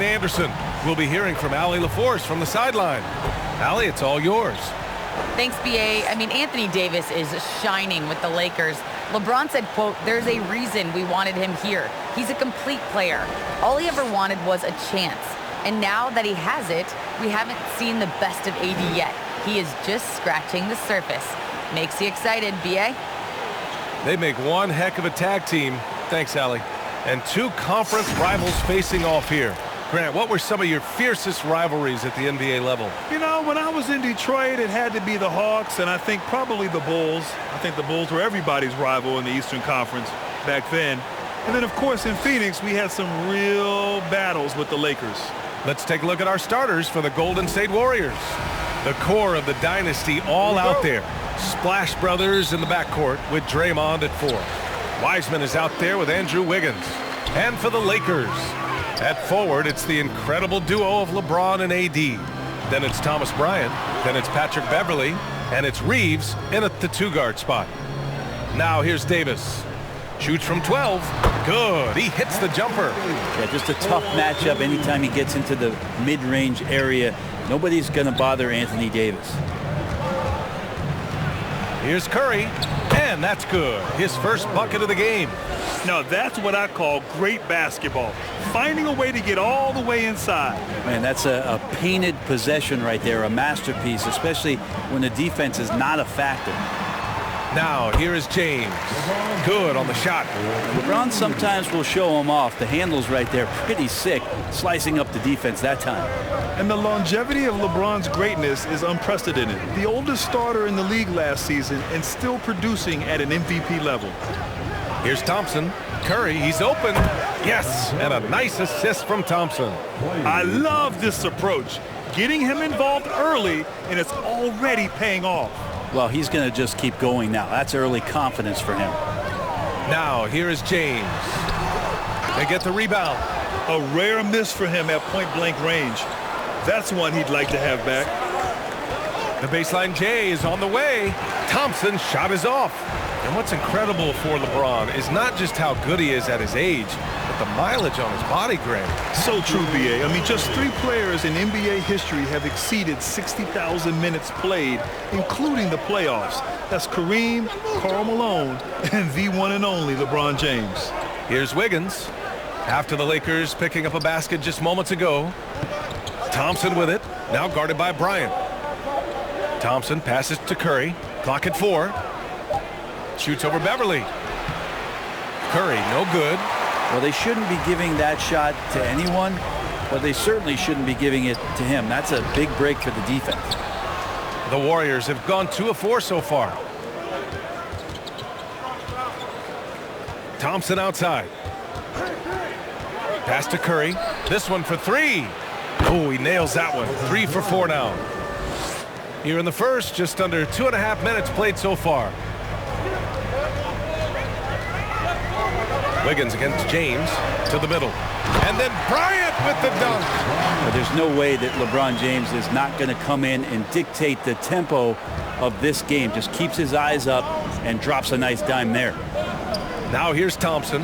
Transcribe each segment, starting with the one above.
Anderson. We'll be hearing from Allie LaForce from the sideline. Allie, it's all yours. Thanks, BA. I mean, Anthony Davis is shining with the Lakers. LeBron said, quote, "There's a reason we wanted him here. He's a complete player. All he ever wanted was a chance. And now that he has it, we haven't seen the best of AD yet. He is just scratching the surface." Makes you excited, BA? They make one heck of a tag team. Thanks, Allie. And two conference rivals facing off here. Grant, what were some of your fiercest rivalries at the NBA level? You know, when I was in Detroit, it had to be the Hawks, and I think probably the Bulls. I think the Bulls were everybody's rival in the Eastern Conference back then. And then, of course, in Phoenix, we had some real battles with the Lakers. Let's take a look at our starters for the Golden State Warriors. The core of the dynasty all out there. Splash Brothers in the backcourt with Draymond at 4. Wiseman is out there with Andrew Wiggins. And for the Lakers, at forward, it's the incredible duo of LeBron and AD. Then it's Thomas Bryant. Then it's Patrick Beverly. And it's Reeves in at the 2-guard spot. Now here's Davis. Shoots from 12. Good. He hits the jumper. Yeah, just a tough matchup anytime he gets into the mid-range area. Nobody's going to bother Anthony Davis. Here's Curry. And that's good. His first bucket of the game. Now, that's what I call great basketball. Finding a way to get all the way inside. Man, that's a painted possession right there, a masterpiece, especially when the defense is not a factor. Now, here is James. Good on the shot. LeBron sometimes will show him off. The handle's right there, pretty sick, slicing up the defense that time. And the longevity of LeBron's greatness is unprecedented. The oldest starter in the league last season and still producing at an MVP level. Here's Thompson. Curry, he's open. Yes, and a nice assist from Thompson. I love this approach. Getting him involved early, and it's already paying off. Well, he's going to just keep going now. That's early confidence for him. Now, here is James. They get the rebound. A rare miss for him at point-blank range. That's one he'd like to have back. The baseline J is on the way. Thompson's shot is off. And what's incredible for LeBron is not just how good he is at his age, but the mileage on his body, Grant. So true, BA. I mean, just 3 players in NBA history have exceeded 60,000 minutes played, including the playoffs. That's Kareem, Karl Malone, and the one and only LeBron James. Here's Wiggins. After the Lakers picking up a basket just moments ago. Thompson with it, now guarded by Bryant. Thompson passes to Curry. Clock at 4. Shoots over Beverly. Curry, no good. Well, they shouldn't be giving that shot to anyone, but they certainly shouldn't be giving it to him. That's a big break for the defense. The Warriors have gone 2 of 4 so far. Thompson outside. Pass to Curry. This one for 3. Oh, he nails that one. 3 for 4 now. Here in the first, just under 2.5 minutes played so far. Wiggins against James to the middle. And then Bryant with the dunk. But there's no way that LeBron James is not going to come in and dictate the tempo of this game. Just keeps his eyes up and drops a nice dime there. Now here's Thompson.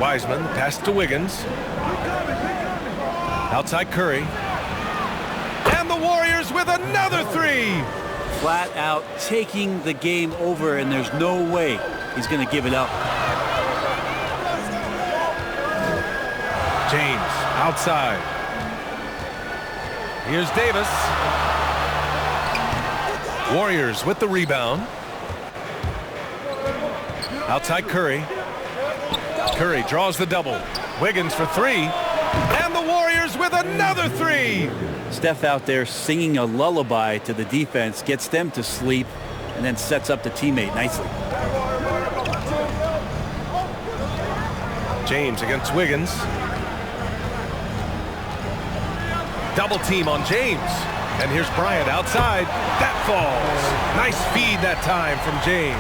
Wiseman pass to Wiggins. Outside Curry. And the Warriors with another 3. Flat out taking the game over, and there's no way he's going to give it up. James outside. Here's Davis. Warriors with the rebound. Outside Curry. Curry draws the double. Wiggins for 3. And the Warriors with another 3. Steph out there singing a lullaby to the defense, gets them to sleep, and then sets up the teammate nicely. James against Wiggins. Double team on James. And here's Bryant outside. That falls. Nice feed that time from James.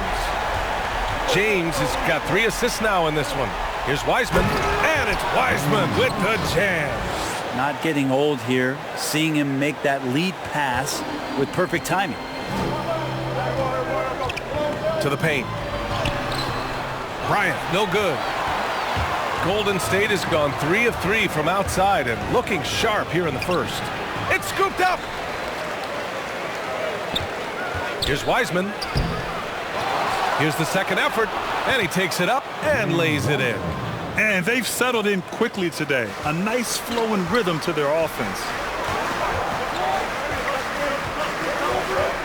James has got 3 assists now in this one. Here's Wiseman. And it's Wiseman with the jam. Not getting old here. Seeing him make that lead pass with perfect timing. To the paint. Bryant, no good. Golden State has gone 3 of 3 from outside and looking sharp here in the first. It's scooped up. Here's Wiseman. Here's the second effort, and he takes it up and lays it in. And they've settled in quickly today. A nice flowing rhythm to their offense.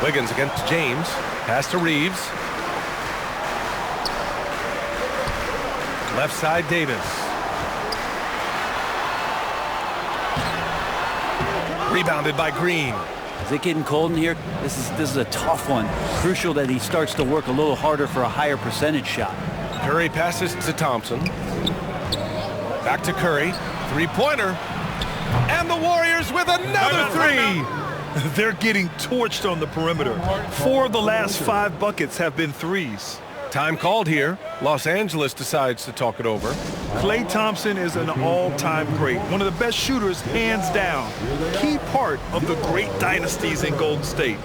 Wiggins against James. Pass to Reeves. Left side, Davis. Rebounded by Green. Is it getting cold in here? This is a tough one. Crucial that he starts to work a little harder for a higher percentage shot. Curry passes to Thompson. Back to Curry. Three-pointer. And the Warriors with another three. They're getting torched on the perimeter. 4 of the last 5 buckets have been threes. Time called here. Los Angeles decides to talk it over. Klay Thompson is an all-time great. One of the best shooters, hands down. Key part of the great dynasties in Golden State.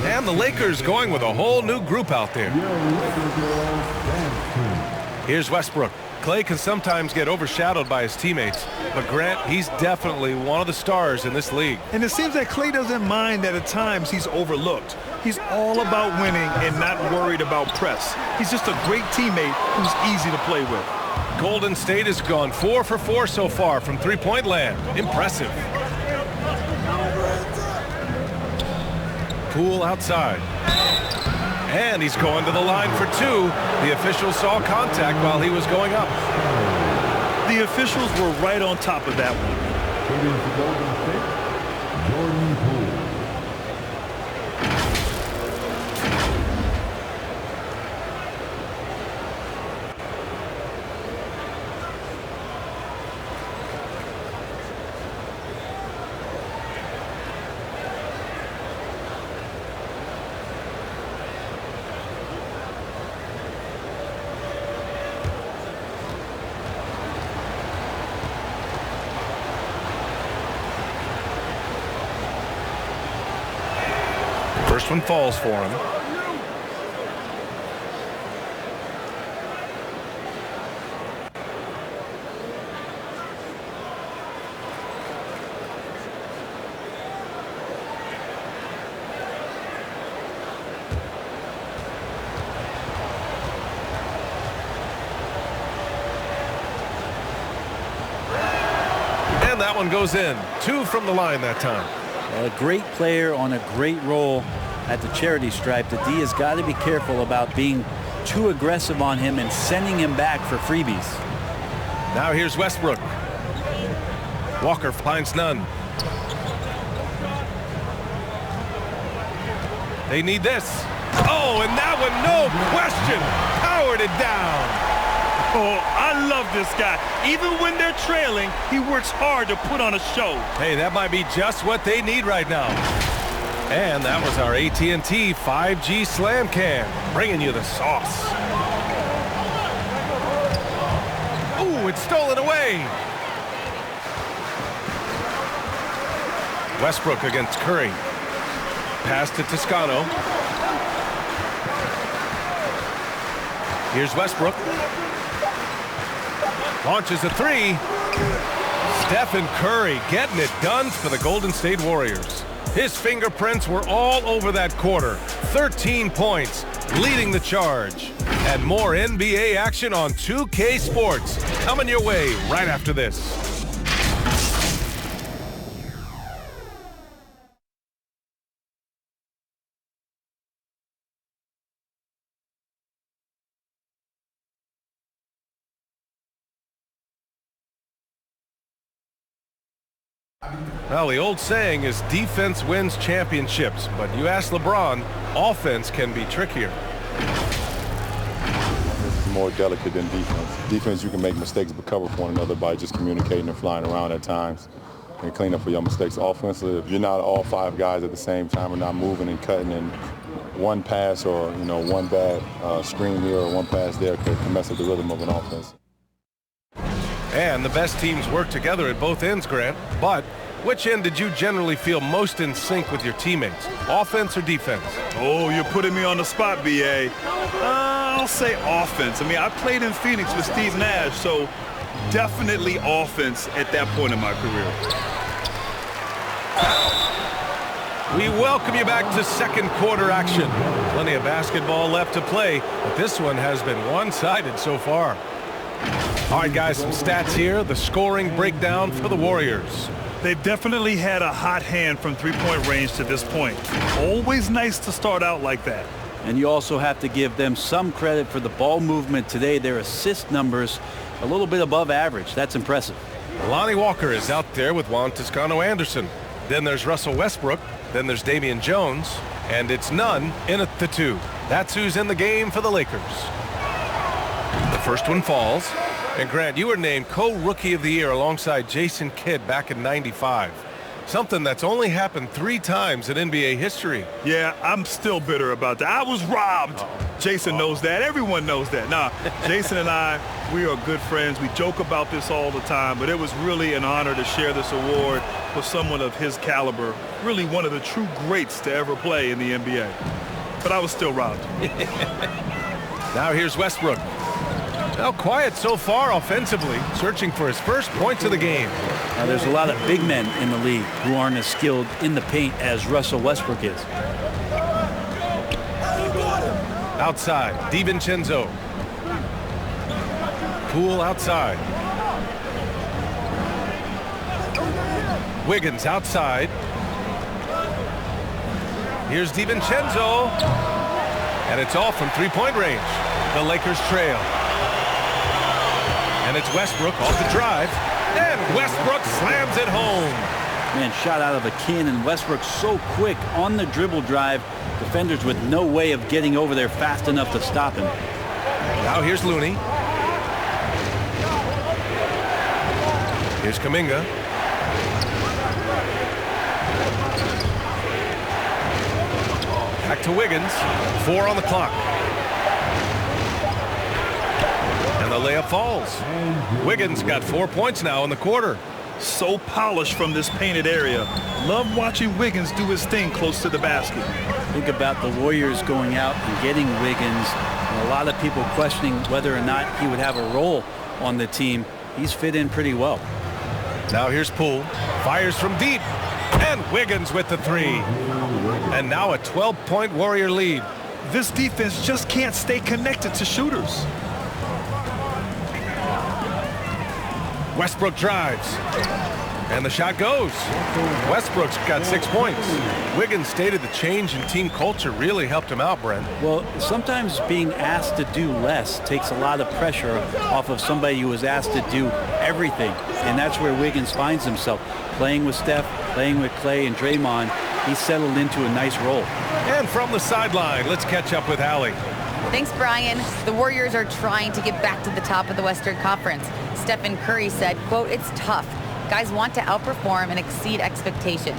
And the Lakers going with a whole new group out there. Here's Westbrook. Klay can sometimes get overshadowed by his teammates, but Grant, he's definitely one of the stars in this league. And it seems that Klay doesn't mind that at times he's overlooked. He's all about winning and not worried about press. He's just a great teammate who's easy to play with. Golden State has gone 4 for 4 so far from three-point land. Impressive. Poole outside. And he's going to the line for 2. The official saw contact while he was going up. The officials were right on top of that one. First one falls for him. And that one goes in. 2 from the line that time. A great player on a great role at the charity stripe. The D has got to be careful about being too aggressive on him and sending him back for freebies. Now here's Westbrook. Walker finds none. They need this. Oh, and that one, no question, powered it down. Oh, I love this guy. Even when they're trailing, he works hard to put on a show. Hey, that might be just what they need right now. And that was our AT&T 5G Slam Cam, bringing you the sauce. Ooh, it's stolen away. Westbrook against Curry. Pass to Toscano. Here's Westbrook. Launches a 3. Stephen Curry getting it done for the Golden State Warriors. His fingerprints were all over that quarter. 13 points, leading the charge. And more NBA action on 2K Sports coming your way right after this. Well, the old saying is defense wins championships, but you ask LeBron, offense can be trickier. It's more delicate than defense. Defense, you can make mistakes but cover for one another by just communicating and flying around at times and clean up for your mistakes. Offensive, if you're not all 5 guys at the same time and not moving and cutting, and one pass or one bad screen here or one pass there can mess up the rhythm of an offense. And the best teams work together at both ends, Grant. But which end did you generally feel most in sync with your teammates, offense or defense? Oh, you're putting me on the spot, B.A. I'll say offense. I mean, I played in Phoenix with Steve Nash, so definitely offense at that point in my career. We welcome you back to second quarter action. Plenty of basketball left to play, but this one has been one-sided so far. All right, guys, some stats here. The scoring breakdown for the Warriors. They've definitely had a hot hand from three-point range to this point. Always nice to start out like that. And you also have to give them some credit for the ball movement today. Their assist numbers a little bit above average. That's impressive. Lonnie Walker is out there with Juan Toscano-Anderson. Then there's Russell Westbrook. Then there's Damian Jones. And it's none in at the 2. That's who's in the game for the Lakers. The first one falls. And Grant, you were named co-rookie of the year alongside Jason Kidd back in '95. Something that's only happened 3 times in NBA history. Yeah, I'm still bitter about that. I was robbed. Jason knows that. Everyone knows that. Nah, Jason and I, we are good friends. We joke about this all the time, but it was really an honor to share this award with someone of his caliber, really one of the true greats to ever play in the NBA. But I was still robbed. Now here's Westbrook. Well, quiet so far offensively, searching for his first points of the game. Now, there's a lot of big men in the league who aren't as skilled in the paint as Russell Westbrook is. Outside, DiVincenzo. Poole outside. Wiggins outside. Here's DiVincenzo. And it's all from three-point range. The Lakers trail. And it's Westbrook off the drive. And Westbrook slams it home. Man, shot out of a cannon. Westbrook so quick on the dribble drive. Defenders with no way of getting over there fast enough to stop him. Now here's Looney. Here's Kuminga. Back to Wiggins. 4 on the clock. And the layup falls. Wiggins got 4 points now in the quarter. So polished from this painted area. Love watching Wiggins do his thing close to the basket. Think about the Warriors going out and getting Wiggins. And a lot of people questioning whether or not he would have a role on the team. He's fit in pretty well. Now here's Poole. Fires from deep. And Wiggins with the 3. And now a 12-point Warrior lead. This defense just can't stay connected to shooters. Westbrook drives. And the shot goes. Westbrook's got 6 points. Wiggins stated the change in team culture really helped him out, Brent. Well, sometimes being asked to do less takes a lot of pressure off of somebody who was asked to do everything. And that's where Wiggins finds himself. Playing with Steph, playing with Clay and Draymond, he's settled into a nice role. And from the sideline, let's catch up with Allie. Thanks, Brian. The Warriors are trying to get back to the top of the Western Conference. Stephen Curry said, quote, "It's tough. Guys want to outperform and exceed expectations.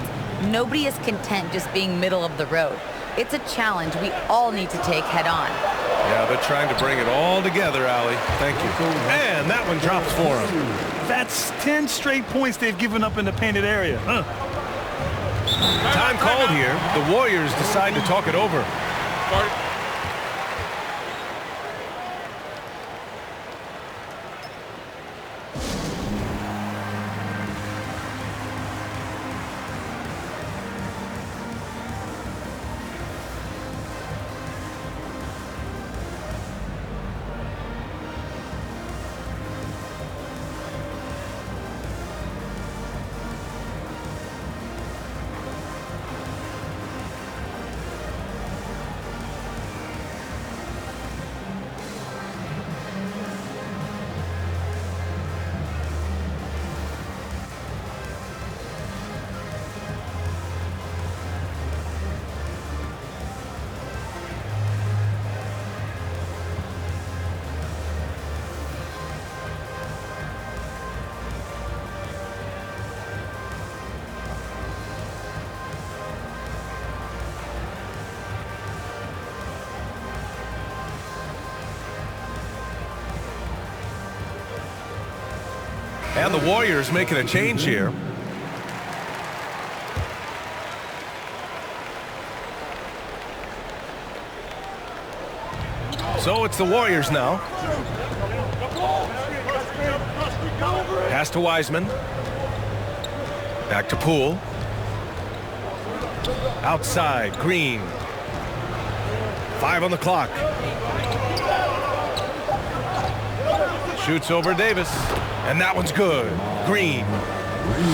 Nobody is content just being middle of the road. It's a challenge we all need to take head on." Yeah, they're trying to bring it all together, Allie. Thank you. And that one drops for him. That's 10 straight points they've given up in the painted area. Time called here. The Warriors decide to talk it over. And the Warriors making a change here. So it's the Warriors now. Pass to Wiseman. Back to Poole. Outside, Green. 5 on the clock. Shoots over Davis. And that one's good. Green.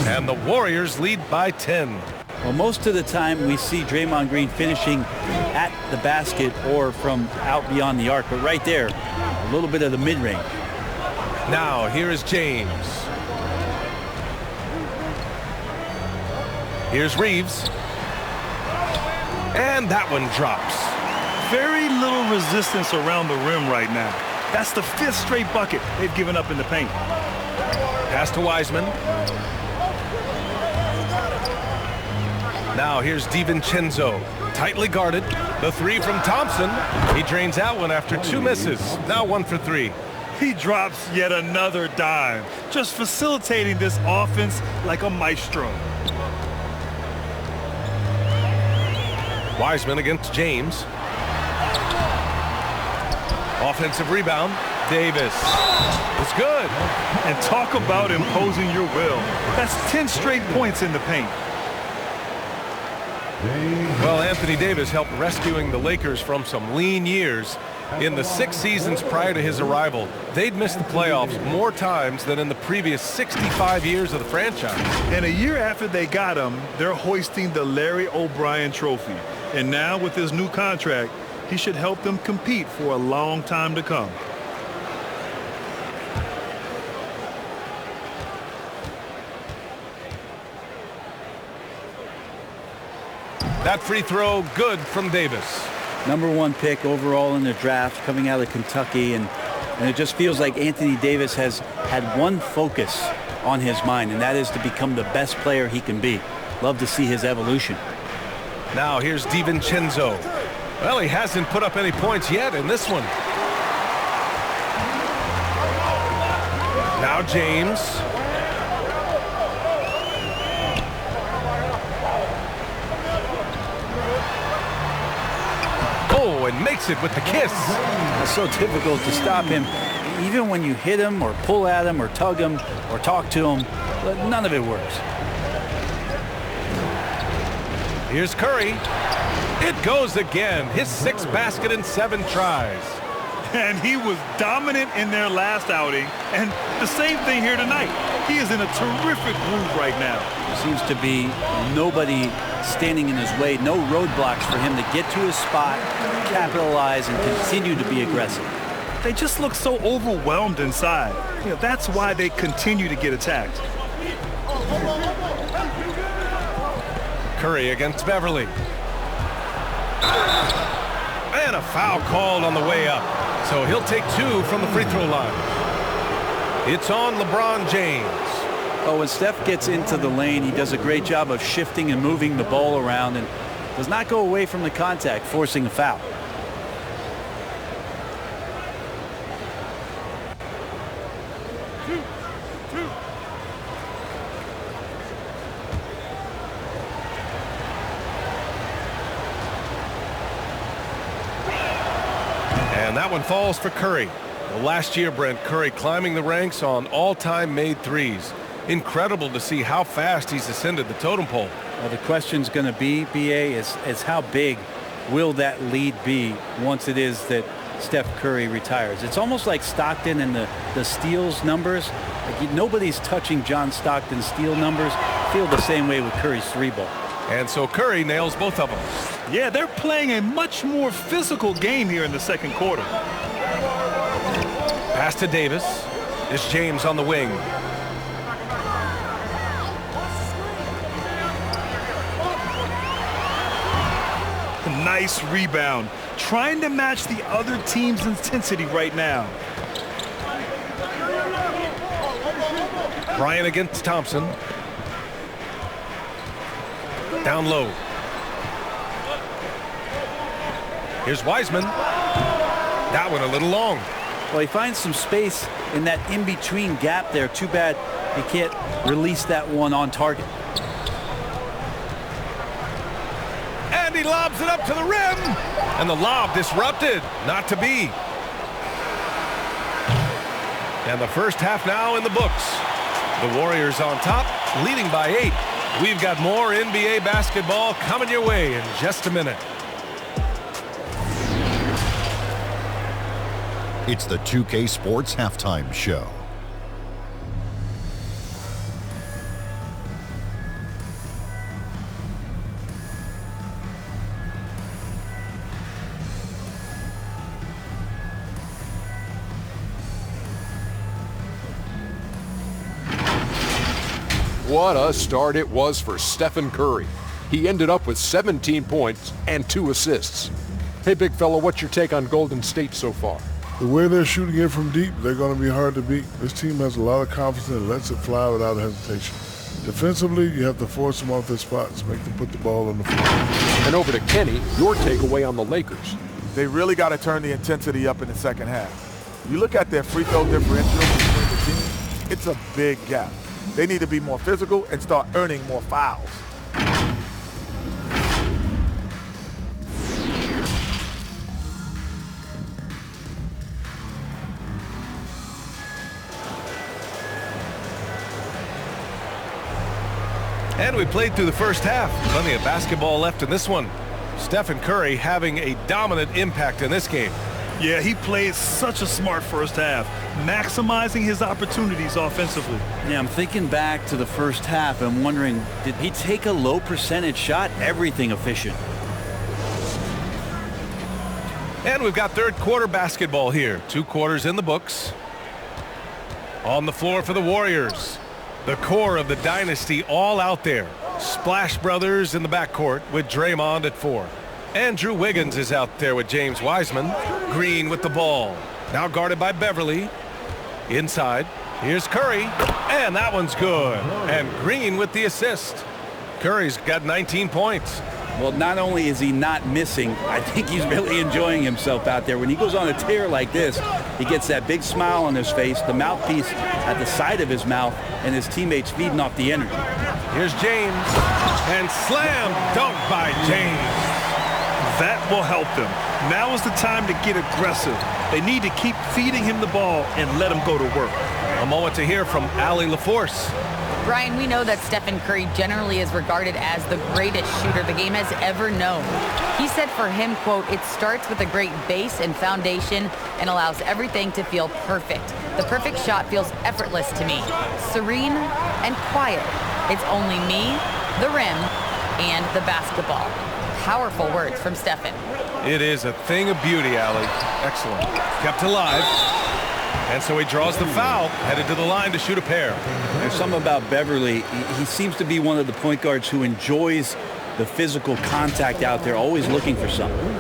And the Warriors lead by 10. Well, most of the time we see Draymond Green finishing at the basket or from out beyond the arc. But right there, a little bit of the mid-range. Now, here is James. Here's Reeves. And that one drops. Very little resistance around the rim right now. That's the 5th straight bucket they've given up in the paint. Pass to Wiseman. Now here's DiVincenzo. Tightly guarded. The 3 from Thompson. He drains that one after 2 misses. Now 1 for 3. He drops yet another dime, just facilitating this offense like a maestro. Wiseman against James. Offensive rebound. Davis. It's good. And talk about imposing your will. That's 10 straight points in the paint. Well, Anthony Davis helped rescuing the Lakers from some lean years. In the 6 seasons prior to his arrival, they'd missed the playoffs more times than in the previous 65 years of the franchise. And a year after they got him, they're hoisting the Larry O'Brien Trophy. And now with his new contract, he should help them compete for a long time to come. That free throw good from Davis. #1 pick overall in the draft, coming out of Kentucky, and it just feels like Anthony Davis has had one focus on his mind, and that is to become the best player he can be. Love to see his evolution. Now here's DiVincenzo. Well, he hasn't put up any points yet in this one. Now James. Oh, and makes it with the kiss. It's so difficult to stop him. Even when you hit him or pull at him or tug him or talk to him, none of it works. Here's Curry. It goes again. His 6th basket in 7 tries. And he was dominant in their last outing. And the same thing here tonight. He is in a terrific groove right now. There seems to be nobody standing in his way, no roadblocks for him to get to his spot, capitalize, and continue to be aggressive. They just look so overwhelmed inside. You know, that's why they continue to get attacked. Curry against Beverly. And a foul called on the way up. So he'll take 2 from the free throw line. It's on LeBron James. Oh, when Steph gets into the lane, he does a great job of shifting and moving the ball around and does not go away from the contact, forcing a foul. And that one falls for Curry. Well, last year, Brent, Curry climbing the ranks on all-time made threes. Incredible to see how fast he's ascended the totem pole. Well, the question's going to be, BA, is how big will that lead be once it is that Steph Curry retires? It's almost like Stockton and the steals numbers. Like nobody's touching John Stockton's steal numbers. I feel the same way with Curry's 3-ball. And so Curry nails both of them. Yeah, they're playing a much more physical game here in the second quarter. Pass to Davis. It's James on the wing. Nice rebound. Trying to match the other team's intensity right now. Bryant against Thompson. Down low. Here's Wiseman. That one a little long. Well, he finds some space in that in-between gap there. Too bad He can't release that one on target. And he lobs it up to the rim. And the lob disrupted. Not to be. And the first half now in the books. The Warriors on top, leading by 8. We've got more NBA basketball coming your way in just a minute. It's the 2K Sports Halftime Show. What a start it was for Stephen Curry. He ended up with 17 points and 2 assists. Hey, big fella, what's your take on Golden State so far? The way they're shooting it from deep, they're going to be hard to beat. This team has a lot of confidence and lets it fly without hesitation. Defensively, you have to force them off their spots, make them put the ball on the floor. And over to Kenny, your takeaway on the Lakers. They really got to turn the intensity up in the second half. You look at their free throw differential between the teams, it's a big gap. They need to be more physical and start earning more fouls. And we played through the first half. Plenty of basketball left in this one. Stephen Curry having a dominant impact in this game. Yeah, he played such a smart first half, maximizing his opportunities offensively. Yeah, I'm thinking back to the first half. I'm wondering, did he take a low percentage shot? Everything efficient. And we've got third quarter basketball here. 2 quarters in the books. On the floor for the Warriors. The core of the dynasty all out there. Splash Brothers in the backcourt with Draymond at 4. Andrew Wiggins is out there with James Wiseman. Green with the ball. Now guarded by Beverly. Inside. Here's Curry. And that one's good. And Green with the assist. Curry's got 19 points. Well, not only is he not missing, I think he's really enjoying himself out there. When he goes on a tear like this, he gets that big smile on his face, the mouthpiece at the side of his mouth, and his teammates feeding off the energy. Here's James. And slam dunk by James. That will help them. Now is the time to get aggressive. They need to keep feeding him the ball and let him go to work. A moment to hear from Allie LaForce. Brian, we know that Stephen Curry generally is regarded as the greatest shooter the game has ever known. He said for him, quote, "It starts with a great base and foundation and allows everything to feel perfect. The perfect shot feels effortless to me, serene and quiet. It's only me, the rim, and the basketball." Powerful words from Stephen. It is a thing of beauty, Allie. Excellent. Kept alive. And so he draws the foul, headed to the line to shoot a pair. There's something about Beverly. He seems to be one of the point guards who enjoys the physical contact out there, always looking for something.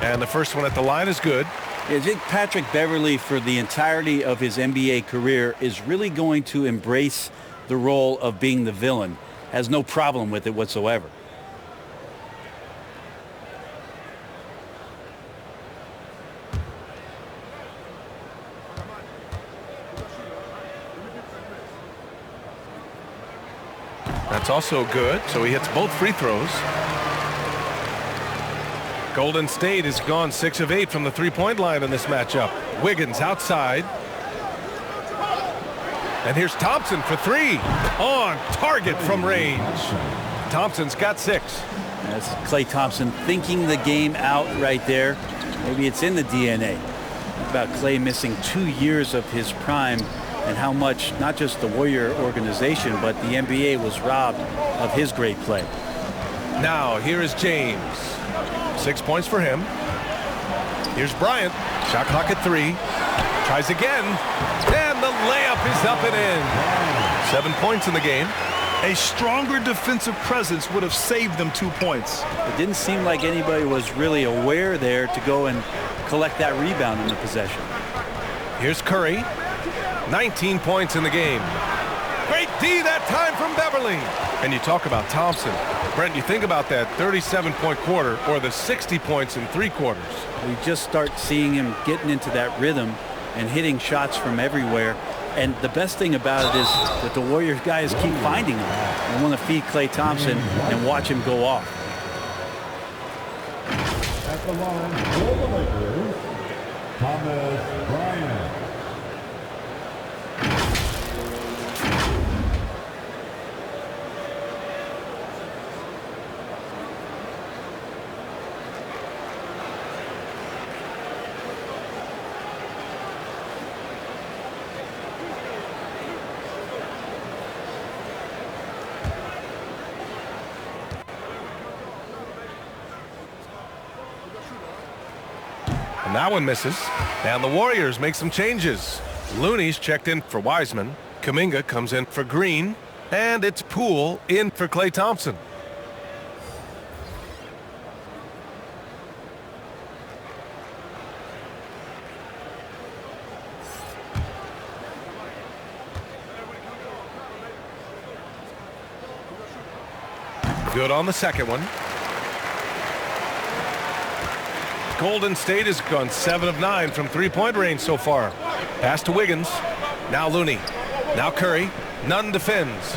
And the first one at the line is good. I think Patrick Beverly, for the entirety of his NBA career, is really going to embrace the role of being the villain. Has no problem with it whatsoever. That's also good. So he hits both free throws. Golden State has gone 6 of 8 from the three-point line in this matchup. Wiggins outside. And here's Thompson for 3. On target from range. Thompson's got 6. That's Klay Thompson thinking the game out right there. Maybe it's in the DNA. About Klay missing 2 years of his prime and how much not just the Warrior organization but the NBA was robbed of his great play. Now here is James. 6 points for him. Here's Bryant. Shot clock at 3. Tries again. And the layup is up and in. 7 points in the game. A stronger defensive presence would have saved them 2 points. It didn't seem like anybody was really aware there to go and collect that rebound in the possession. Here's Curry. 19 points in the game. Great D that time from Beverly. And you talk about Thompson. Brent, you think about that 37-point quarter or the 60 points in 3 quarters. We just start seeing him getting into that rhythm and hitting shots from everywhere. And the best thing about it is that the Warriors guys keep finding him. They want to feed Klay Thompson and watch him go off. At the line, for the Lakers, Thomas Bryant. And that one misses. And the Warriors make some changes. Looney's checked in for Wiseman. Kuminga comes in for Green. And it's Poole in for Klay Thompson. Good on the second one. Golden State has gone 7 of 9 from three-point range so far. Pass to Wiggins. Now Looney. Now Curry. Nunn defends.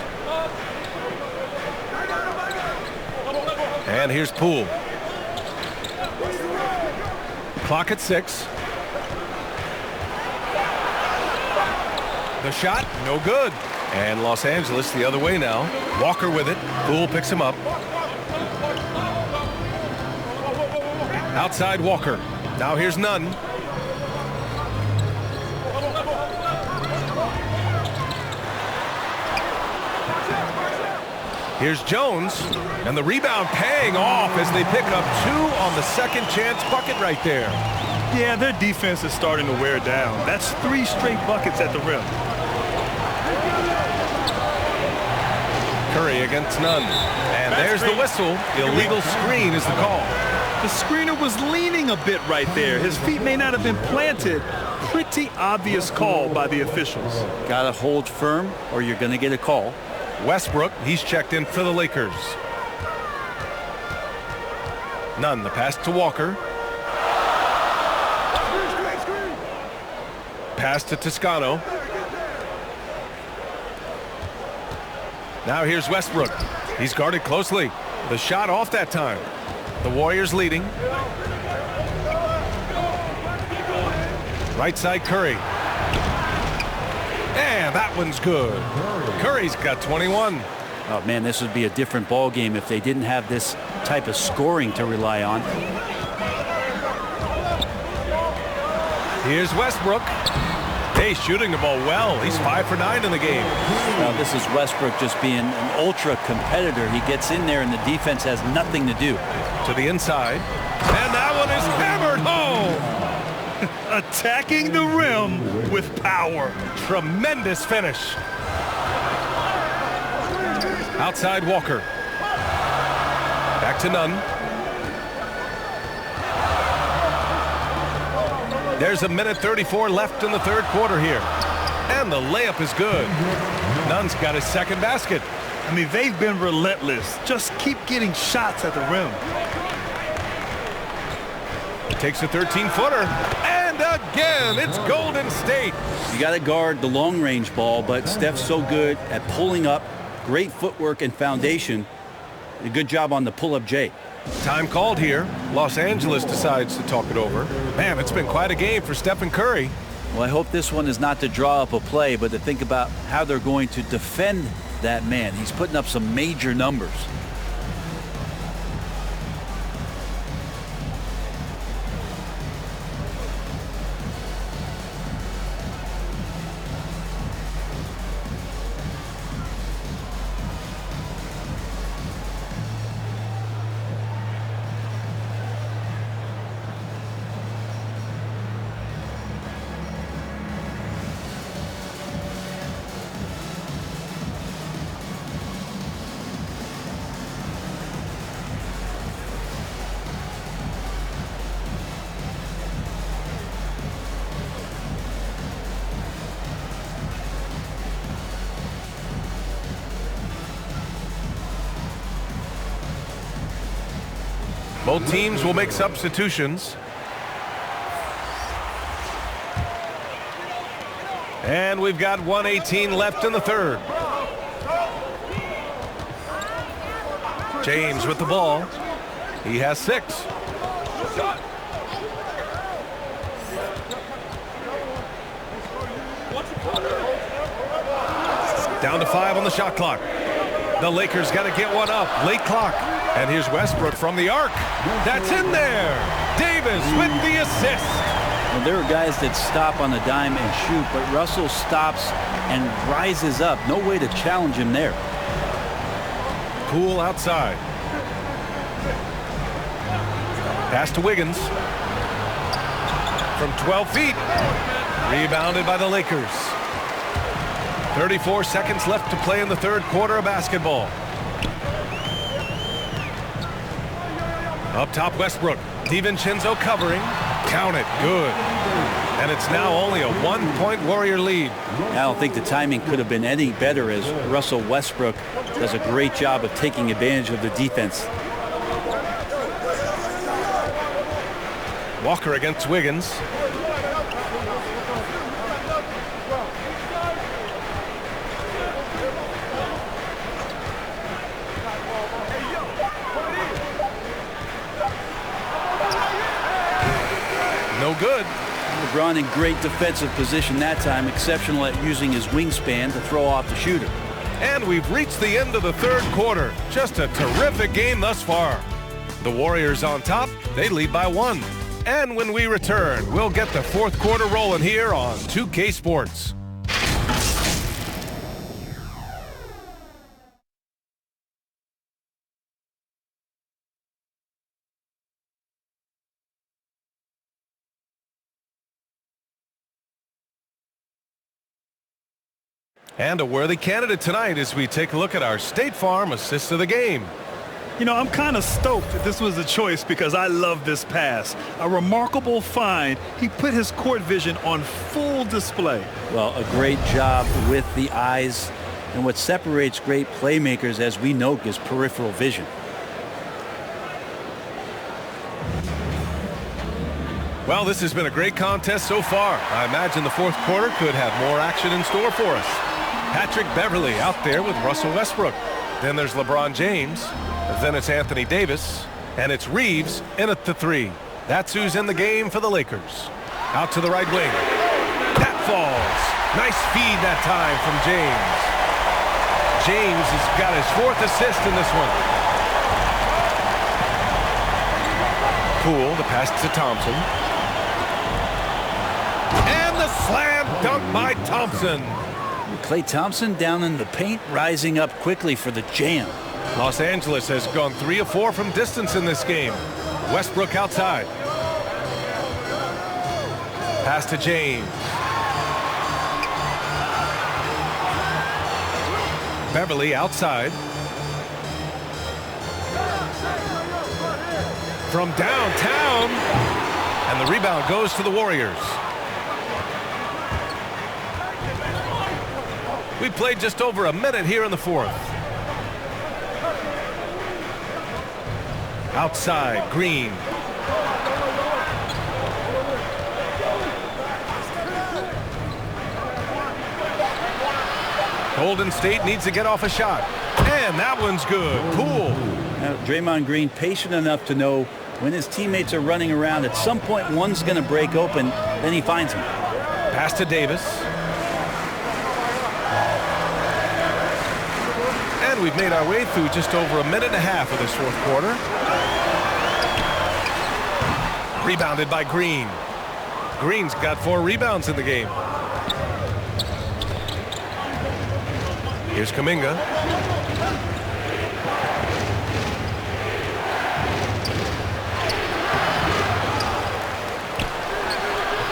And here's Poole. Clock at 6. The shot, no good. And Los Angeles the other way now. Walker with it. Poole picks him up. Outside Walker. Now here's Nunn. Here's Jones. And the rebound paying off as they pick up 2 on the second chance bucket right there. Yeah, their defense is starting to wear down. That's 3 straight buckets at the rim. Curry against Nunn. And there's the whistle. Illegal screen is the call. The screener was leaning a bit right there. His feet may not have been planted. Pretty obvious call by the officials. Got to hold firm or you're going to get a call. Westbrook, he's checked in for the Lakers. Nunn, the pass to Walker. Pass to Toscano. Now here's Westbrook. He's guarded closely. The shot off that time. The Warriors leading. Right side Curry. And that one's good. Curry's got 21. Oh man, this would be a different ball game if they didn't have this type of scoring to rely on. Here's Westbrook. Hey, shooting the ball well. He's 5 for 9 in the game. Now this is Westbrook just being an ultra competitor. He gets in there and the defense has nothing to do. To the inside. And that one is hammered home. Attacking the rim with power. Tremendous finish. Outside Walker. Back to Nunn. There's 1:34 left in the third quarter here. And the layup is good. Nunn's got his second basket. I mean, they've been relentless. Just keep getting shots at the rim. Takes a 13-footer. And again, it's Golden State. You got to guard the long-range ball, but Steph's so good at pulling up. Great footwork and foundation. A good job on the pull-up J. Time called here. Los Angeles decides to talk it over. Man, it's been quite a game for Stephen Curry. Well, I hope this one is not to draw up a play, but to think about how they're going to defend that man. He's putting up some major numbers. Both teams will make substitutions. And we've got 1:18 left in the third. James with the ball. He has 6. Down to 5 on the shot clock. The Lakers got to get one up. Late clock. And here's Westbrook from the arc. That's in there. Davis with the assist. Well, there are guys that stop on the dime and shoot, but Russell stops and rises up. No way to challenge him there. Poole outside. Pass to Wiggins. From 12 feet. Rebounded by the Lakers. 34 seconds left to play in the third quarter of basketball. Up top, Westbrook. DiVincenzo covering. Count it. Good. And it's now only a 1-point Warrior lead. I don't think the timing could have been any better, as Russell Westbrook does a great job of taking advantage of the defense. Walker against Wiggins. No good. LeBron in great defensive position that time, exceptional at using his wingspan to throw off the shooter. And we've reached the end of the third quarter. Just a terrific game thus far. The Warriors on top, they lead by 1. And when we return, we'll get the fourth quarter rolling here on 2K Sports. And a worthy candidate tonight as we take a look at our State Farm assist of the game. You know, I'm kind of stoked that this was a choice because I love this pass. A remarkable find. He put his court vision on full display. Well, a great job with the eyes. And what separates great playmakers, as we know, is peripheral vision. Well, this has been a great contest so far. I imagine the fourth quarter could have more action in store for us. Patrick Beverly out there with Russell Westbrook. Then there's LeBron James. Then it's Anthony Davis. And it's Reeves in at the 3. That's who's in the game for the Lakers. Out to the right wing. That falls. Nice feed that time from James. James has got his 4th assist in this one. Poole, the pass to Thompson. And the slam dunk by Thompson. Klay Thompson down in the paint, rising up quickly for the jam. Los Angeles has gone 3 of 4 from distance in this game. Westbrook outside. Pass to James. Beverly outside. From downtown. And the rebound goes to the Warriors. We played just over a minute here in the fourth. Outside, Green. Golden State needs to get off a shot. And that one's good. Poole. Now, Draymond Green patient enough to know when his teammates are running around, at some point one's going to break open, then he finds him. Pass to Davis. And we've made our way through just over a minute and a half of this fourth quarter. Rebounded by Green. Green's got 4 rebounds in the game. Here's Kuminga.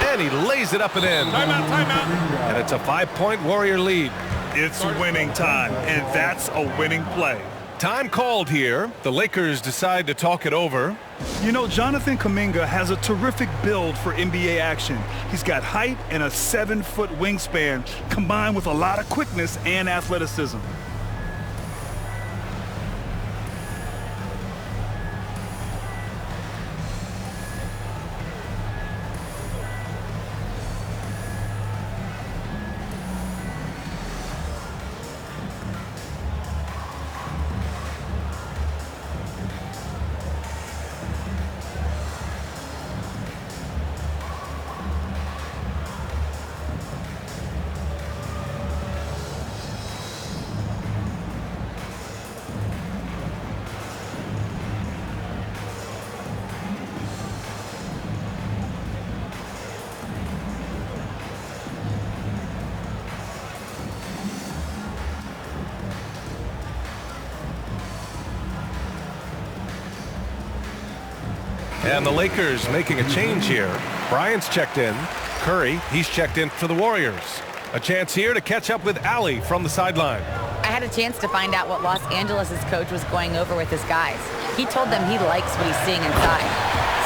And he lays it up and in. And it's a 5-point Warrior lead. It's winning time, and that's a winning play. Time called here. The Lakers decide to talk it over. You know, Jonathan Kuminga has a terrific build for NBA action. He's got height and a 7-foot wingspan, combined with a lot of quickness and athleticism. And the Lakers making a change here. Bryant's checked in. Curry, he's checked in for the Warriors. A chance here to catch up with Allie from the sideline. I had a chance to find out what Los Angeles' coach was going over with his guys. He told them he likes what he's seeing inside,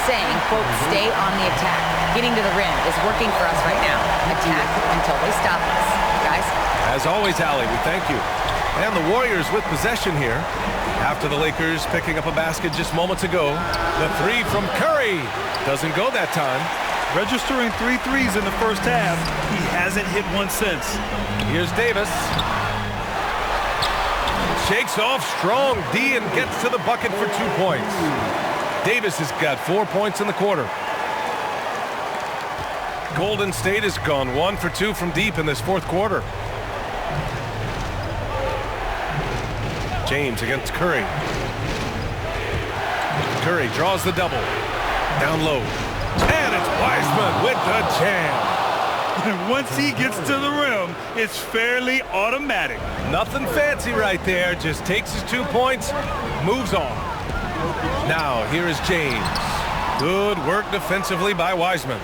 saying, quote, stay on the attack. Getting to the rim is working for us right now. Attack until they stop us. Guys? As always, Allie, we thank you. And the Warriors with possession here. After the Lakers picking up a basket just moments ago, the three from Curry doesn't go that time. Registering 3 threes in the first half. He hasn't hit one since. Here's Davis. Shakes off strong D and gets to the bucket for 2 points. Davis has got 4 points in the quarter. Golden State has gone 1 for 2 from deep in this fourth quarter. James against Curry. Curry draws the double. Down low. And it's Wiseman with the jam. And once he gets to the rim, it's fairly automatic. Nothing fancy right there. Just takes his 2 points, moves on. Now here is James. Good work defensively by Wiseman.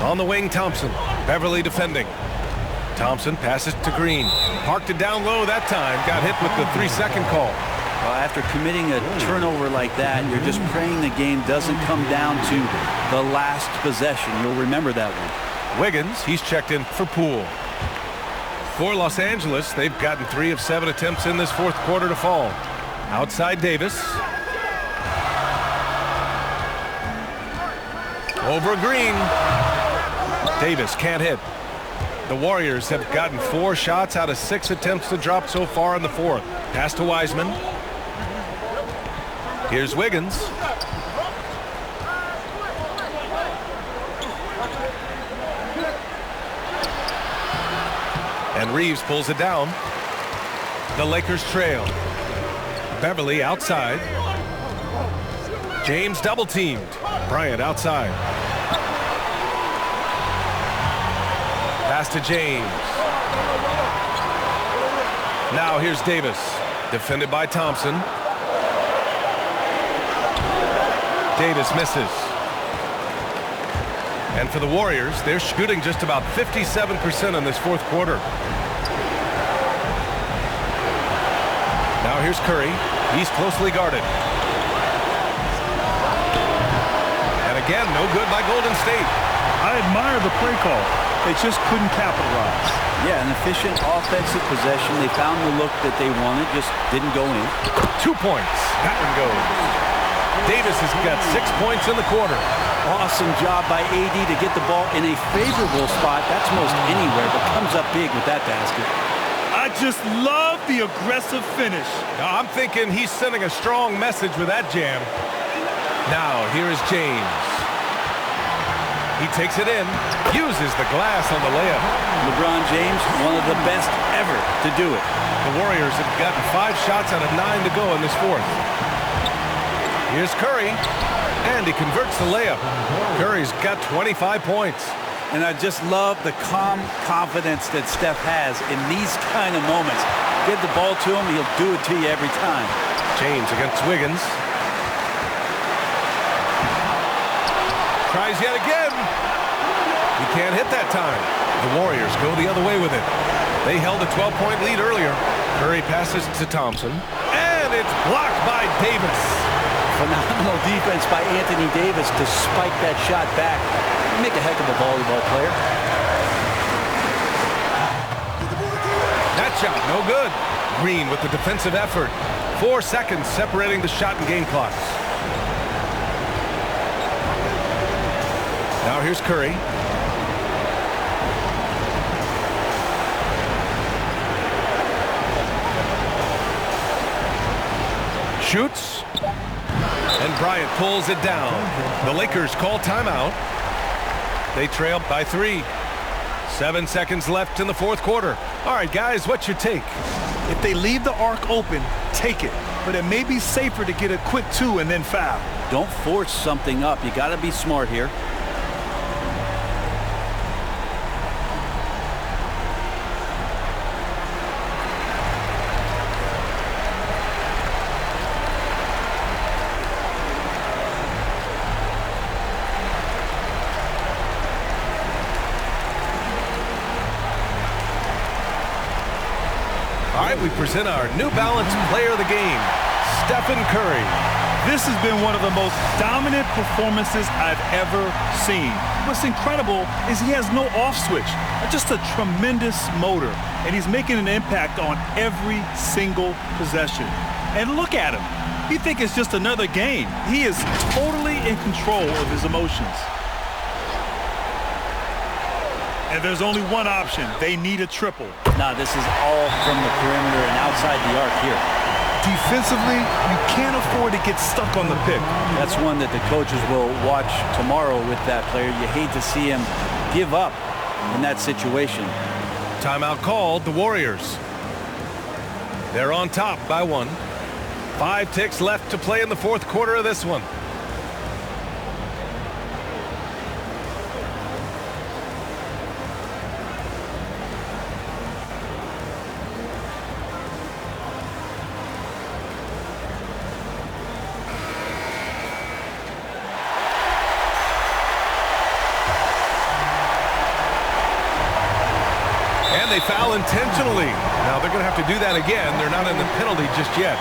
On the wing, Thompson. Beverly defending. Thompson passes to Green. Parked it down low that time. Got hit with the 3-second call. Well, after committing a turnover like that, you're just praying the game doesn't come down to the last possession. You'll remember that one. Wiggins, he's checked in for Poole. For Los Angeles, they've gotten 3 of 7 attempts in this fourth quarter to fall. Outside Davis. Over Green. Davis can't hit. The Warriors have gotten 4 shots out of 6 attempts to drop so far in the fourth. Pass to Wiseman. Here's Wiggins. And Reeves pulls it down. The Lakers trail. Beverly outside. James double teamed. Bryant outside. Pass to James. Now here's Davis. Defended by Thompson. Davis misses. And for the Warriors, they're shooting just about 57% in this fourth quarter. Now here's Curry. He's closely guarded. And again, no good by Golden State. I admire the play call. They just couldn't capitalize. Yeah, an efficient offensive possession. They found the look that they wanted, just didn't go in. 2 points. That one goes. Davis has got 6 points in the quarter. Awesome job by AD to get the ball in a favorable spot. That's most anywhere, but comes up big with that basket. I just love the aggressive finish. Now, I'm thinking he's sending a strong message with that jam. Now, here is James. He takes it in, uses the glass on the layup. LeBron James, one of the best ever to do it. The Warriors have gotten 5 shots out of 9 to go in this fourth. Here's Curry, and he converts the layup. Curry's got 25 points. And I just love the calm confidence that Steph has in these kind of moments. Give the ball to him, he'll do it to you every time. James against Wiggins. Tries yet again. He can't hit that time. The Warriors go the other way with it. They held a 12-point lead earlier. Curry passes to Thompson, and it's blocked by Davis. Phenomenal defense by Anthony Davis to spike that shot back. Make a heck of a volleyball player. That shot, no good. Green with the defensive effort. 4 seconds separating the shot and game clocks. Now here's Curry. Shoots. And Bryant pulls it down. The Lakers call timeout. They trail by 3. 7 seconds left in the fourth quarter. All right, guys, what's your take? If they leave the arc open, take it. But it may be safer to get a quick 2 and then foul. Don't force something up. You got to be smart here. right, we present our New Balance Player of the Game, Stephen Curry. This has been one of the most dominant performances I've ever seen. What's incredible is he has no off switch, just a tremendous motor, and he's making an impact on every single possession. And look at him. You think it's just another game. He is totally in control of his emotions. And there's only one option. They need a triple. Now, this is all from the perimeter and outside the arc here. Defensively, you can't afford to get stuck on the pick. That's one that the coaches will watch tomorrow with that player. You hate to see him give up in that situation. Timeout called, the Warriors. They're on top by 1. 5 ticks left to play in the fourth quarter of this one. And they foul intentionally. Now they're going to have to do that again. They're not in the penalty just yet.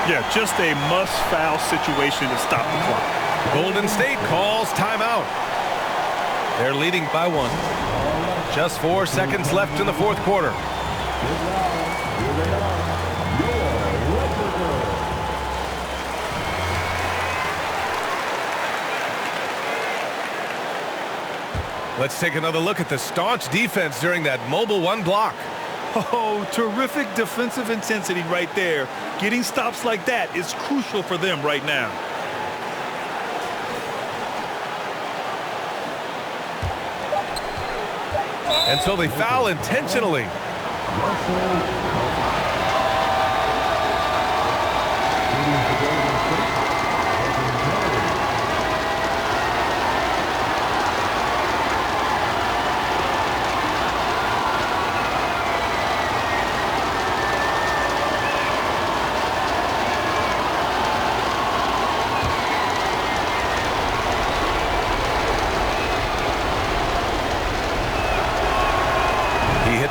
Yeah, just a must-foul situation to stop the clock. Golden State calls timeout. They're leading by 1. Just 4 seconds left in the fourth quarter. Let's take another look at the staunch defense during that mobile 1 block. Oh, terrific defensive intensity right there. Getting stops like that is crucial for them right now. And so they foul intentionally.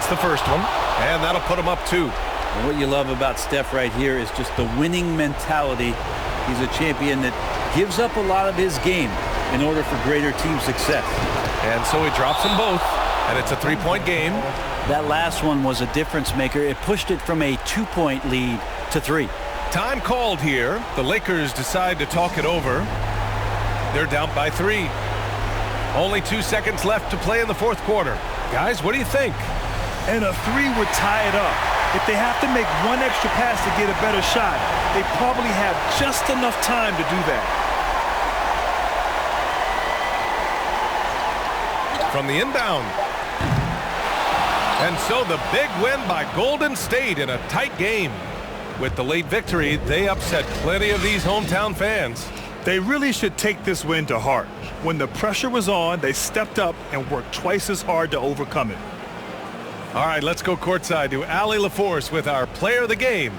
The first one, and that'll put him up 2. And what you love about Steph right here is just the winning mentality. He's a champion that gives up a lot of his game in order for greater team success. And so he drops them both, and it's a 3-point game. That last one was a difference maker. It pushed it from a 2-point lead to 3. Time called here. The Lakers decide to talk it over. They're down by 3. Only 2 seconds left to play in the fourth quarter. Guys, what do you think? And a 3 would tie it up. If they have to make 1 extra pass to get a better shot, they probably have just enough time to do that. From the inbound. And so the big win by Golden State in a tight game. With the late victory, they upset plenty of these hometown fans. They really should take this win to heart. When the pressure was on, they stepped up and worked twice as hard to overcome it. All right, let's go courtside to Allie LaForce with our player of the game.